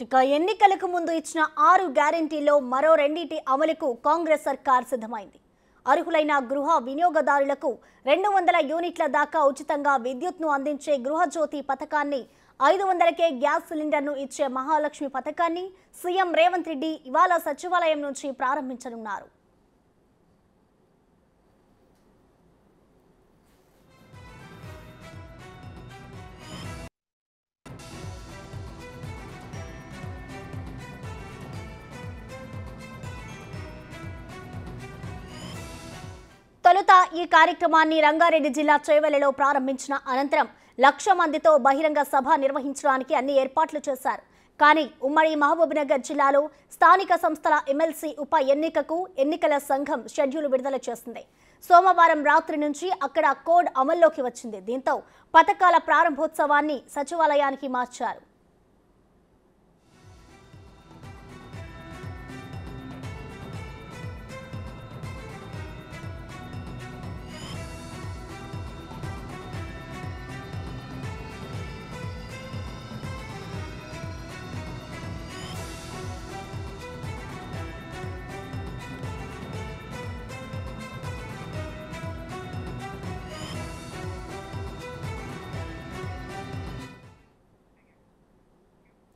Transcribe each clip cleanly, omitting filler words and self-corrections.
ఇక ఎన్నికలకు ముందు ఇచ్చిన 6 గ్యారెంటీల్లో మరో రెండింటి అమలుకు కాంగ్రెస్ సర్కార్ సిద్ధమైంది. అర్హులైన గృహ వినియోగదారులకు 200 యూనిట్ల దాకా ఉచితంగా విద్యుత్ను అందించే గృహజ్యోతి పథకాన్ని, 500కే గ్యాస్ సిలిండర్ను ఇచ్చే మహాలక్ష్మి పథకాన్ని సీఎం రేవంత్ రెడ్డి ఇవాళ సచివాలయం నుంచి ప్రారంభించనున్నారు. తొలుత ఈ కార్యక్రమాన్ని రంగారెడ్డి జిల్లా చేవెళ్లలో ప్రారంభించిన అనంతరం 1,00,000 మందితో బహిరంగ సభ నిర్వహించడానికి అన్ని ఏర్పాట్లు చేశారు. కానీ ఉమ్మడి మహబూబ్నగర్ జిల్లాలో స్థానిక సంస్థల ఎమ్మెల్సీ ఉప ఎన్నికకు ఎన్నికల సంఘం షెడ్యూల్ విడుదల చేసింది. సోమవారం రాత్రి నుంచి అక్కడ కోడ్ అమల్లోకి వచ్చింది. దీంతో పథకాల ప్రారంభోత్సవాన్ని సచివాలయానికి మార్చారు.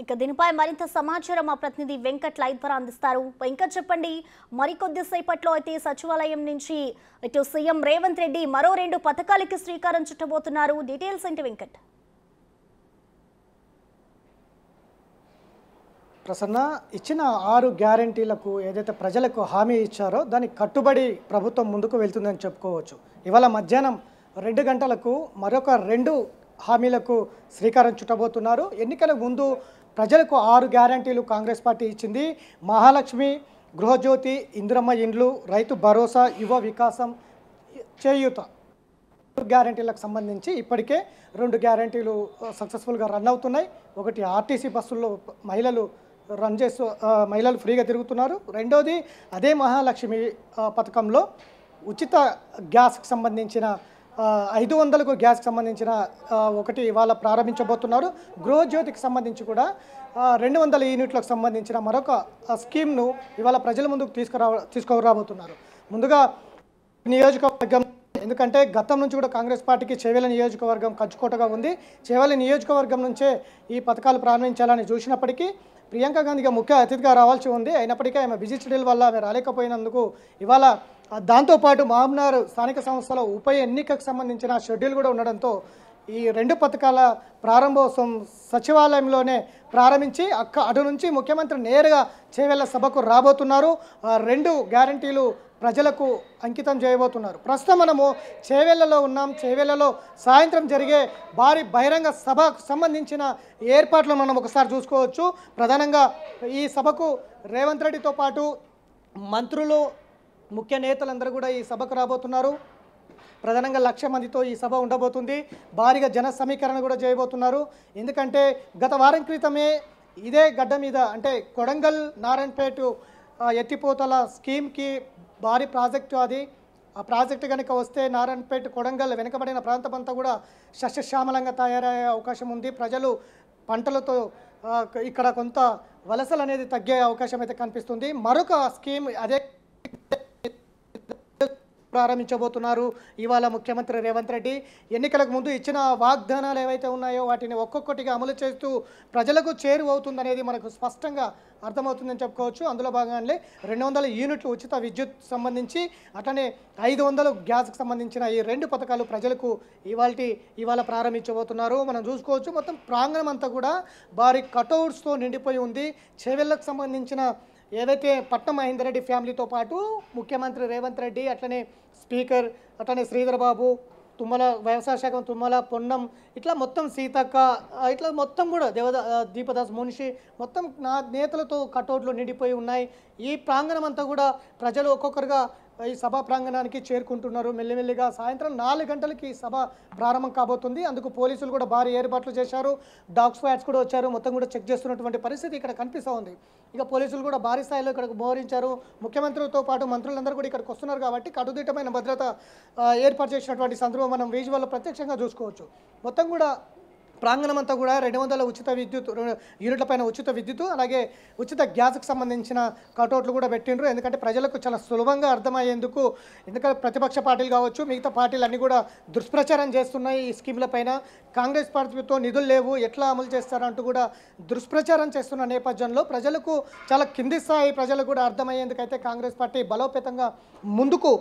ఇక దీనిపై మరింత సమాచారం మా ప్రతినిధి వెంకట్ లైవ్ ద్వారా అందిస్తారు. వెంకట్, చెప్పండి, మరికొద్ది సేపట్లో అయితే సచివాలయం నుంచి ఇటు సీఎం రేవంత్ రెడ్డి మరో 2 పథకాలకి శ్రీకారం చుట్టబోతున్నారు. డీటెయిల్స్ ఏంటి వెంకట్? ప్రసన్న, ఇచ్చిన 6 గ్యారెంటీలకు ఏదైతే ప్రజలకు హామీ ఇచ్చారో దానికి కట్టుబడి ప్రభుత్వం ముందుకు వెళ్తుందని చెప్పుకోవచ్చు. ఇవాళ మధ్యాహ్నం 2 గంటలకు మరొక 2 హామీలకు శ్రీకారం చుట్టబోతున్నారు. ఎన్నికల ముందు ప్రజలకు 6 గ్యారెంటీలు కాంగ్రెస్ పార్టీ ఇచ్చింది. మహాలక్ష్మి, గృహజ్యోతి, ఇందిరమ్మ ఇండ్లు, రైతు భరోసా, యువ వికాసం, చేయూత గ్యారెంటీలకు సంబంధించి ఇప్పటికే 2 గ్యారెంటీలు సక్సెస్ఫుల్గా రన్ అవుతున్నాయి. ఒకటి ఆర్టీసీ బస్సుల్లో మహిళలు ఫ్రీగా తిరుగుతున్నారు. రెండోది అదే మహాలక్ష్మి పథకంలో ఉచిత గ్యాస్కి సంబంధించిన 500కు గ్యాస్కి సంబంధించిన ఒకటి ఇవాళ ప్రారంభించబోతున్నారు. గృహజ్యోతికి సంబంధించి కూడా 200 యూనిట్లకు సంబంధించిన మరొక స్కీమ్ను ఇవాళ ప్రజల ముందుకు తీసుకురాబోతున్నారు. ముందుగా నియోజకవర్గం, ఎందుకంటే గతం నుంచి కూడా కాంగ్రెస్ పార్టీకి చేవెళ్ల నియోజకవర్గం కంచుకోటగా ఉంది. చేవెళ్ల నియోజకవర్గం నుంచే ఈ పథకాలు ప్రారంభించాలని చూసినప్పటికీ ప్రియాంక గాంధీగా ముఖ్య అతిథిగా రావాల్సి ఉంది. అయినప్పటికీ ఆమె బిజీ షెడ్యూల్ వల్ల ఆమె రాలేకపోయినందుకు ఇవాళ దాంతోపాటు మహబూబ్నగర్ స్థానిక సంస్థల ఉప ఎన్నికకు సంబంధించిన షెడ్యూల్ కూడా ఉండడంతో ఈ 2 పథకాల ప్రారంభోత్సవం సచివాలయంలోనే ప్రారంభించి అటు నుంచి ముఖ్యమంత్రి నేరుగా చేవెళ్ల సభకు రాబోతున్నారు. 2 గ్యారంటీలు ప్రజలకు అంకితం చేయబోతున్నారు. ప్రస్తుతం మనము చేవెళ్లలో ఉన్నాం. చేవెళ్లలో సాయంత్రం జరిగే భారీ బహిరంగ సభకు సంబంధించిన ఏర్పాట్లు మనం ఒకసారి చూసుకోవచ్చు. ప్రధానంగా ఈ సభకు రేవంత్ రెడ్డితో పాటు మంత్రులు, ముఖ్య నేతలందరూ కూడా ఈ సభకు రాబోతున్నారు. ప్రధానంగా 1,00,000 మందితో ఈ సభ ఉండబోతుంది. భారీగా జన సమీకరణ కూడా చేయబోతున్నారు. ఎందుకంటే గత వారం క్రితమే ఇదే గడ్డ మీద, అంటే కొడంగల్ నారాయణపేట ఎత్తిపోతల స్కీమ్కి భారీ ప్రాజెక్టు అది. ఆ ప్రాజెక్టు కనుక వస్తే నారాయణపేట, కొడంగల్ వెనుకబడిన ప్రాంతం అంతా కూడా సస్యశ్యామలంగా తయారయ్యే అవకాశం ఉంది. ప్రజలు పంటలతో ఇక్కడ కొంత వలసలు అనేది తగ్గే అవకాశం అయితే కనిపిస్తుంది. మరొక స్కీమ్ అదే ప్రారంభించబోతున్నారు ఇవాళ ముఖ్యమంత్రి రేవంత్ రెడ్డి. ఎన్నికలకు ముందు ఇచ్చిన వాగ్దానాలు ఏవైతే ఉన్నాయో వాటిని ఒక్కొక్కటిగా అమలు చేస్తూ ప్రజలకు చేరువవుతుందనేది మనకు స్పష్టంగా అర్థమవుతుందని చెప్పుకోవచ్చు. అందులో భాగంగానే 200 యూనిట్లు ఉచిత విద్యుత్ సంబంధించి, అట్లనే 500 గ్యాస్కి సంబంధించిన ఈ 2 పథకాలు ప్రజలకు ఇవాళ ప్రారంభించబోతున్నారు. మనం చూసుకోవచ్చు, మొత్తం ప్రాంగణం అంతా కూడా భారీ కటౌట్స్తో నిండిపోయి ఉంది. చేవెళ్లకు సంబంధించిన ఏదైతే పట్నం మహేందర్ రెడ్డి ఫ్యామిలీతో పాటు ముఖ్యమంత్రి రేవంత్ రెడ్డి, అట్లనే స్పీకర్, అట్లనే శ్రీధర్ బాబు, తుమ్మల వ్యవసాయ శాఖ తుమ్మల, పొన్నం, ఇట్లా మొత్తం సీతక్క, ఇట్లా మొత్తం కూడా దీపదాస్ మున్షి, మొత్తం నేతలతో కటౌట్లు నిండిపోయి ఉన్నాయి. ఈ ప్రాంగణం అంతా కూడా ప్రజలు ఒక్కొక్కరుగా ఈ సభా ప్రాంగణానికి చేరుకుంటున్నారు. మెల్లిమెల్లిగా సాయంత్రం 4 గంటలకి సభ ప్రారంభం కాబోతుంది. అందుకు పోలీసులు కూడా భారీ ఏర్పాట్లు చేశారు. డాగ్ స్క్వాడ్స్ కూడా వచ్చారు. మొత్తం కూడా చెక్ చేస్తున్నటువంటి పరిస్థితి ఇక్కడ కనిపిస్తూ ఉంది. ఇక పోలీసులు కూడా భారీ స్థాయిలో ఇక్కడికి మోహరించారు. ముఖ్యమంత్రితో పాటు మంత్రులందరూ కూడా ఇక్కడికి వస్తున్నారు కాబట్టి కట్టుదిట్టమైన భద్రత ఏర్పాటు చేసినటువంటి సందర్భం మనం విజువల్లో ప్రత్యక్షంగా చూసుకోవచ్చు. మొత్తం కూడా ప్రాంగణం అంతా కూడా 200 ఉచిత విద్యుత్ యూనిట్ల పైన ఉచిత విద్యుత్, అలాగే ఉచిత గ్యాస్కి సంబంధించిన కటౌట్లు కూడా పెట్టిండ్రు. ఎందుకంటే ప్రజలకు చాలా సులభంగా అర్థమయ్యేందుకు, ఎందుకంటే ప్రతిపక్ష పార్టీలు కావచ్చు, మిగతా పార్టీలు అన్నీ కూడా దుష్ప్రచారం చేస్తున్నాయి ఈ స్కీమ్ల పైన. కాంగ్రెస్ పార్టీతో నిధులు లేవు, ఎట్లా అమలు చేస్తారంటూ కూడా దుష్ప్రచారం చేస్తున్న నేపథ్యంలో ప్రజలకు, చాలా కింది స్థాయి ప్రజలకు కూడా అర్థమయ్యేందుకైతే కాంగ్రెస్ పార్టీ బలోపేతంగా ముందుకు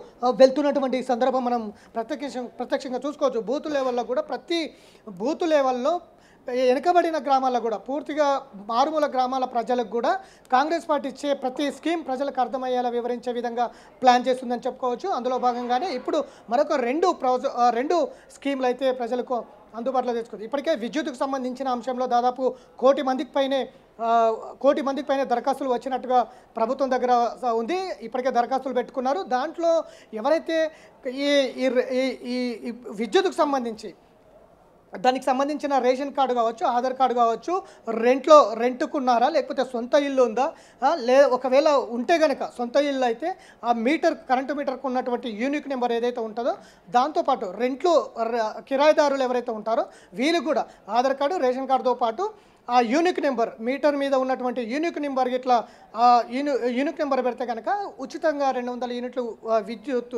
వెళ్తున్నటువంటి సందర్భం మనం ప్రత్యక్షంగా చూసుకోవచ్చు. బూత్ లెవెల్లో కూడా, ప్రతి బూత్ లెవెల్లో వెనుకబడిన గ్రామాల్లో కూడా, పూర్తిగా మారుమూల గ్రామాల ప్రజలకు కూడా కాంగ్రెస్ పార్టీ ఇచ్చే ప్రతి స్కీమ్ ప్రజలకు అర్థమయ్యేలా వివరించే విధంగా ప్లాన్ చేస్తుందని చెప్పుకోవచ్చు. అందులో భాగంగానే ఇప్పుడు మరొక రెండు స్కీమ్లు అయితే ప్రజలకు అందుబాటులో తెచ్చుకుంది. ఇప్పటికే విద్యుత్కు సంబంధించిన అంశంలో దాదాపు 1 కోటి మందికి పైన దరఖాస్తులు వచ్చినట్టుగా ప్రభుత్వం దగ్గర ఉంది. ఇప్పటికే దరఖాస్తులు పెట్టుకున్నారు. దాంట్లో ఎవరైతే ఈ విద్యుత్కు సంబంధించి దానికి సంబంధించిన రేషన్ కార్డు కావచ్చు, ఆధార్ కార్డు కావచ్చు, రెంట్కున్నారా లేకపోతే సొంత ఇల్లు ఉందా, ఒకవేళ ఉంటే కనుక సొంత ఇల్లు అయితే ఆ కరెంటు మీటర్కు ఉన్నటువంటి యూనిక్ నెంబర్ ఏదైతే ఉంటుందో దాంతోపాటు కిరాయిదారులు ఎవరైతే ఉంటారో వీళ్ళు కూడా ఆధార్ కార్డు, రేషన్ కార్డుతో పాటు ఆ యూనిక్ నెంబర్, మీటర్ మీద ఉన్నటువంటి యూనిక్ నెంబర్ ఇట్లా యూనిక్ నెంబర్ పెడితే కనుక ఉచితంగా 200 యూనిట్లు విద్యుత్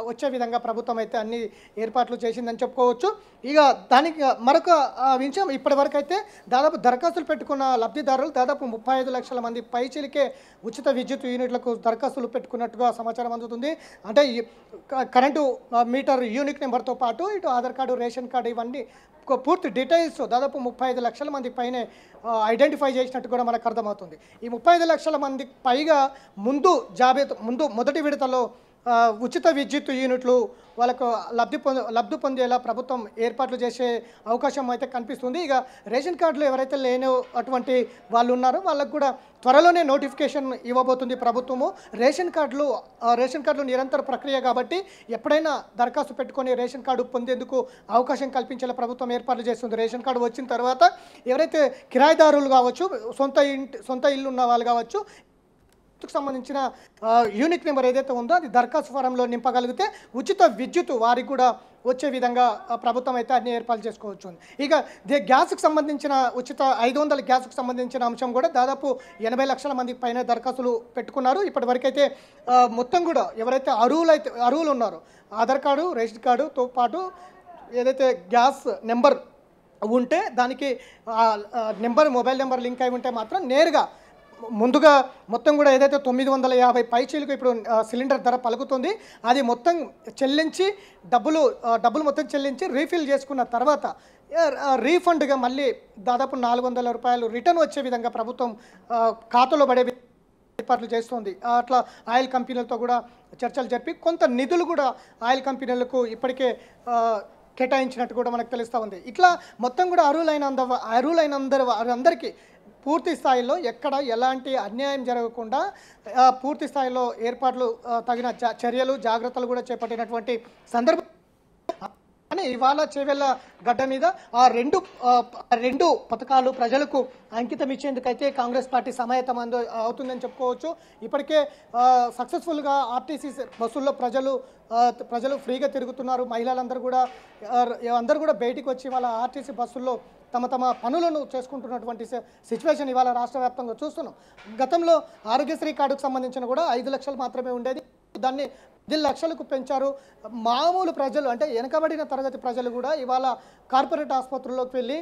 వచ్చే విధంగా ప్రభుత్వం అయితే అన్ని ఏర్పాట్లు చేసిందని చెప్పుకోవచ్చు. ఇక దానికి మరొక విషయం, ఇప్పటివరకు అయితే దాదాపు దరఖాస్తులు పెట్టుకున్న లబ్ధిదారులు దాదాపు 35 లక్షల మంది పైచిలికే ఉచిత విద్యుత్ యూనిట్లకు దరఖాస్తులు పెట్టుకున్నట్టుగా సమాచారం అందుతుంది. అంటే కరెంటు మీటర్ యూనిక్ నెంబర్తో పాటు ఇటు ఆధార్ కార్డు, రేషన్ కార్డు ఇవన్నీ పూర్తి డీటెయిల్స్ దాదాపు 35 లక్షల మంది పైనే ఐడెంటిఫై చేసినట్టు కూడా మనకు అర్థమవుతుంది. ఈ 35 లక్షల మందికి పైగా మొదటి విడతలో ఉచిత విద్యుత్ యూనిట్లు వాళ్ళకు లబ్ధి పొందేలా ప్రభుత్వం ఏర్పాట్లు చేసే అవకాశం అయితే కనిపిస్తుంది. ఇక రేషన్ కార్డులు ఎవరైతే లేనో అటువంటి వాళ్ళు ఉన్నారో వాళ్ళకు కూడా త్వరలోనే నోటిఫికేషన్ ఇవ్వబోతుంది ప్రభుత్వము. రేషన్ కార్డులు నిరంతర ప్రక్రియ కాబట్టి ఎప్పుడైనా దరఖాస్తు పెట్టుకొని రేషన్ కార్డు పొందేందుకు అవకాశం కల్పించేలా ప్రభుత్వం ఏర్పాట్లు చేస్తుంది. రేషన్ కార్డు వచ్చిన తర్వాత ఎవరైతే కిరాయిదారులు కావచ్చు, సొంత ఇల్లు ఉన్న వాళ్ళు కావచ్చు, సంబంధించిన యూనిక్ నెంబర్ ఏదైతే ఉందో అది దరఖాస్తు ఫారంలో నింపగలిగితే ఉచిత విద్యుత్ వారికి కూడా వచ్చే విధంగా ప్రభుత్వం అయితే అన్ని ఏర్పాట్లు చేసుకోవచ్చు. ఇక గ్యాస్కి సంబంధించిన ఉచిత 500 గ్యాస్కి సంబంధించిన అంశం కూడా దాదాపు 80 లక్షల మందికి పైన దరఖాస్తులు పెట్టుకున్నారు. ఇప్పటివరకైతే మొత్తం కూడా ఎవరైతే అర్హులు ఉన్నారో ఆధార్ కార్డు, రేషన్ కార్డుతో పాటు ఏదైతే గ్యాస్ నెంబర్ ఉంటే దానికి మొబైల్ నెంబర్ లింక్ అయి ఉంటే మాత్రం నేరుగా ముందుగా మొత్తం కూడా ఏదైతే 950 పైచీలకు ఇప్పుడు సిలిండర్ ధర పలుకుతుంది అది మొత్తం చెల్లించి డబ్బులు మొత్తం చెల్లించి రీఫిల్ చేసుకున్న తర్వాత రీఫండ్గా మళ్ళీ దాదాపు 400 రూపాయలు రిటర్న్ వచ్చే విధంగా ప్రభుత్వం ఖాతాలో పడే ఏర్పాట్లు చేస్తుంది. అట్లా ఆయిల్ కంపెనీలతో కూడా చర్చలు జరిపి కొంత నిధులు కూడా ఆయిల్ కంపెనీలకు ఇప్పటికే కేటాయించినట్టు కూడా మనకు తెలుస్తూ ఉంది. ఇట్లా మొత్తం కూడా అర్హులైనందరికీ పూర్తి స్థాయిలో ఎక్కడ ఎలాంటి అన్యాయం జరగకుండా పూర్తి స్థాయిలో ఏర్పాట్లు, తగిన చర్యలు, జాగ్రత్తలు కూడా చేపట్టినటువంటి సందర్భం. కానీ ఇవాళ చేవెళ్ళ గడ్డ మీద ఆ రెండు పథకాలు ప్రజలకు అంకితం ఇచ్చేందుకైతే కాంగ్రెస్ పార్టీ సమాయత్తం అవుతుందని చెప్పుకోవచ్చు. ఇప్పటికే సక్సెస్ఫుల్గా ఆర్టీసీ బస్సుల్లో ప్రజలు ఫ్రీగా తిరుగుతున్నారు. మహిళలందరూ కూడా బయటికి వచ్చి వాళ్ళ ఆర్టీసీ బస్సుల్లో తమ పనులను చేసుకుంటున్నటువంటి సిచ్యువేషన్ ఇవాళ రాష్ట్ర వ్యాప్తంగా చూస్తున్నాం. గతంలో ఆరోగ్యశ్రీ కార్డుకు సంబంధించిన కూడా 5 లక్షలు మాత్రమే ఉండేది, దాన్ని 10 లక్షలకు పెంచారు. మామూలు ప్రజలు అంటే వెనకబడిన తరగతి ప్రజలు కూడా ఇవాళ కార్పొరేట్ ఆసుపత్రుల్లోకి వెళ్ళి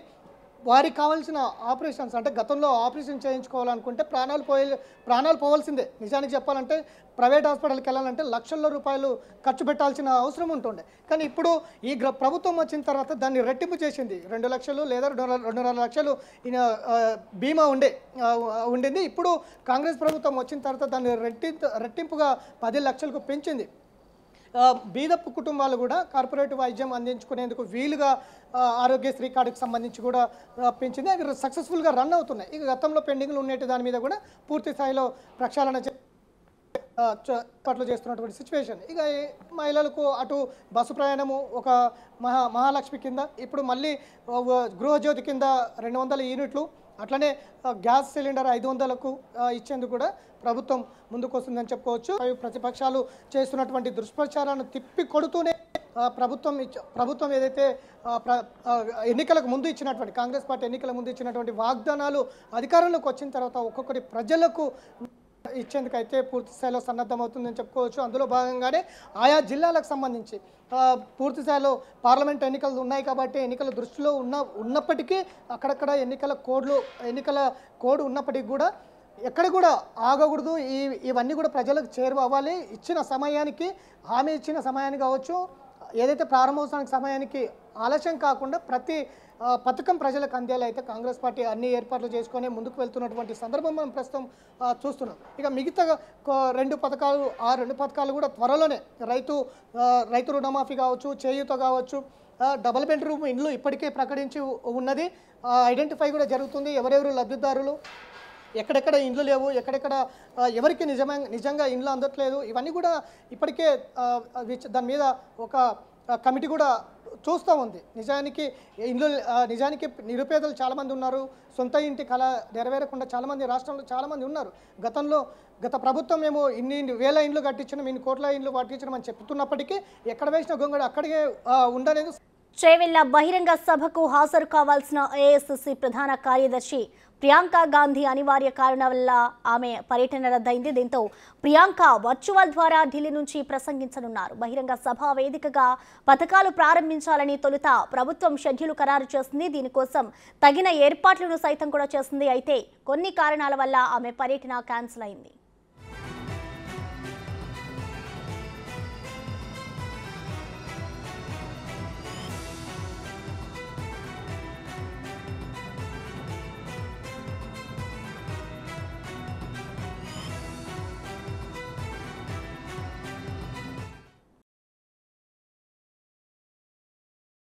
వారికి కావాల్సిన ఆపరేషన్స్, అంటే గతంలో ఆపరేషన్ చేయించుకోవాలనుకుంటే ప్రాణాలు పోవాల్సిందే. నిజానికి చెప్పాలంటే ప్రైవేట్ హాస్పిటల్కి వెళ్ళాలంటే లక్షల రూపాయలు ఖర్చు పెట్టాల్సిన అవసరం ఉంటుండే. కానీ ఇప్పుడు ఈ ప్రభుత్వం వచ్చిన తర్వాత దాన్ని రెట్టింపు చేసింది. 2 లక్షలు లేదా 2.5 లక్షలు బీమా ఉండింది. ఇప్పుడు కాంగ్రెస్ ప్రభుత్వం వచ్చిన తర్వాత దాన్ని రెట్టింపుగా 10 లక్షలకు పెంచింది. బీదప్పు కుటుంబాలు కూడా కార్పొరేట్ వైద్యం అందించుకునేందుకు వీలుగా ఆరోగ్యశ్రీ కార్డుకు సంబంధించి కూడా పెంచింది. అవి సక్సెస్ఫుల్గా రన్ అవుతున్నాయి. ఇక గతంలో పెండింగ్లు ఉండేటి దాని మీద కూడా పూర్తి స్థాయిలో ప్రక్షాళన ఏర్పాట్లు చేస్తున్నటువంటి సిచ్యువేషన్. ఇక ఈ మహిళలకు అటు బస్సు ప్రయాణము ఒక మహాలక్ష్మి కింద, ఇప్పుడు మళ్ళీ గృహజ్యోతి కింద 200 యూనిట్లు, అట్లనే గ్యాస్ సిలిండర్ 500కు ఇచ్చేందుకు కూడా ప్రభుత్వం ముందుకు వస్తుందని చెప్పుకోవచ్చు. ప్రతిపక్షాలు చేస్తున్నటువంటి దుష్ప్రచారాన్ని తిప్పి కొడుతూనే ప్రభుత్వం ఏదైతే ఎన్నికలకు ముందు ఇచ్చినటువంటి, కాంగ్రెస్ పార్టీ ఎన్నికల ముందు ఇచ్చినటువంటి వాగ్దానాలు అధికారంలోకి వచ్చిన తర్వాత ఒక్కొక్కటి ప్రజలకు ఇచ్చేందుకైతే పూర్తి స్థాయిలో సన్నద్ధమవుతుందని చెప్పుకోవచ్చు. అందులో భాగంగానే ఆయా జిల్లాలకు సంబంధించి పూర్తి స్థాయిలో పార్లమెంట్ ఎన్నికలు ఉన్నాయి కాబట్టి ఎన్నికల దృష్టిలో ఉన్నప్పటికీ అక్కడక్కడ ఎన్నికల కోడ్ ఉన్నప్పటికీ కూడా ఎక్కడ కూడా ఆగకూడదు. ఇవన్నీ కూడా ప్రజలకు చేరువవ్వాలి. ఇచ్చిన సమయానికి, హామీ ఇచ్చిన సమయానికి కావచ్చు, ఏదైతే ప్రారంభోత్సవానికి సమయానికి ఆలస్యం కాకుండా ప్రతి పథకం ప్రజలకు అందేలా అయితే కాంగ్రెస్ పార్టీ అన్ని ఏర్పాట్లు చేసుకొని ముందుకు వెళ్తున్నటువంటి సందర్భం మనం ప్రస్తుతం చూస్తున్నాం. ఇక మిగతా 2 పథకాలు కూడా త్వరలోనే రైతు రుణమాఫీ కావచ్చు, చేయూత కావచ్చు, డబుల్ బెడ్రూమ్ ఇండ్లు ఇప్పటికే ప్రకటించి ఉన్నది, ఐడెంటిఫై కూడా జరుగుతుంది. ఎవరెవరు లబ్ధిదారులు, ఎక్కడెక్కడ ఇండ్లు లేవు, ఎక్కడెక్కడ ఎవరికి నిజంగా ఇండ్లు అందట్లేదు, ఇవన్నీ కూడా ఇప్పటికే దాని మీద ఒక కమిటీ కూడా చూస్తూ ఉంది. నిజానికి నిరుపేదలు చాలామంది ఉన్నారు. సొంత ఇంటి కళ నెరవేరకుండా చాలామంది రాష్ట్రంలో చాలామంది ఉన్నారు. గత ప్రభుత్వం మేము ఇన్ని వేల ఇండ్లు కట్టించినాం, ఇన్ని కోట్ల ఇండ్లు కట్టించినాం అని చెప్తున్నప్పటికీ ఎక్కడ వేసిన గొంగడు అక్కడికే ఉండలేదు. చేవెళ్ల బహిరంగ సభకు హాజరు కావాల్సిన ఏఐసీసీ ప్రధాన కార్యదర్శి ప్రియాంక గాంధీ అనివార్య కారణాల వల్ల ఆమె పర్యటన రద్దయింది. దీంతో ప్రియాంక వర్చువల్ ద్వారా ఢిల్లీ నుంచి ప్రసంగించనున్నారు. బహిరంగ సభ వేదికగా పథకాలు ప్రారంభించాలని తొలుత ప్రభుత్వం షెడ్యూల్ ఖరారు చేసింది. దీనికోసం తగిన ఏర్పాట్లను సైతం కూడా చేసింది. అయితే కొన్ని కారణాల వల్ల ఆమె పర్యటన క్యాన్సిల్ అయింది.